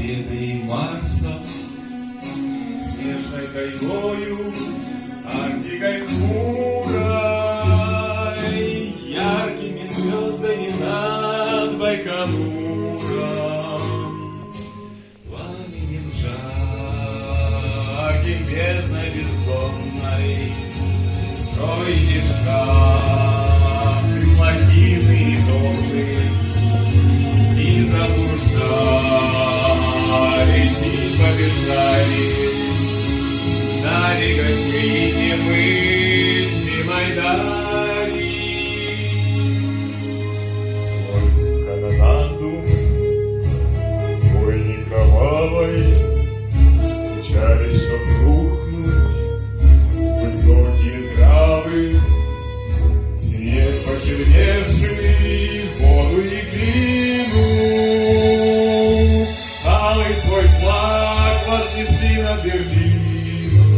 Венерой, Марсом, снежной тайгою, Арктикой хмурой, яркими звездами над Байконуром, пламенем жарким, бездной бездонной, строили шкаф плотины и домы, и заблуждались, и побеждали, ждали гостей немыслимой дали. Войск канонаду, бойни кровавой, мчались, чтоб рухнуть высокие травы, снег почерневший, воду и глину. Алый свой флаг вознесли над Берлином.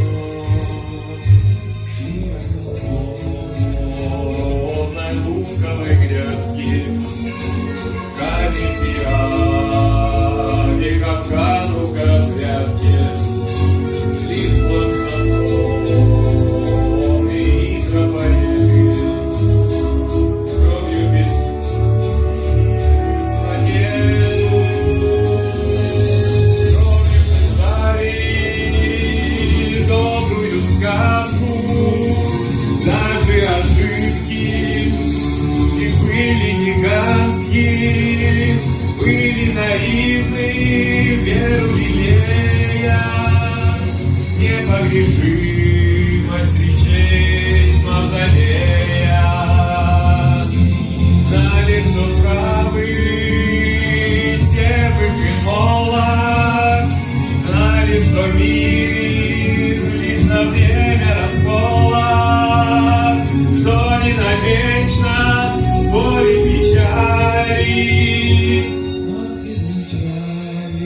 На луковой грядке, к Олимпиаде, капкану, к разрядке, шли сплошь шансон и трафареты, кровью без надежды, кровью писали добрую сказку, даже ошибки и были не газки, были наивны, веру лелея, непогрешимость речей с мавзолея. Знали, что правы сербы Молот, знали, что мир лишь на время раскола, что не навечно боли печали, но измельчали.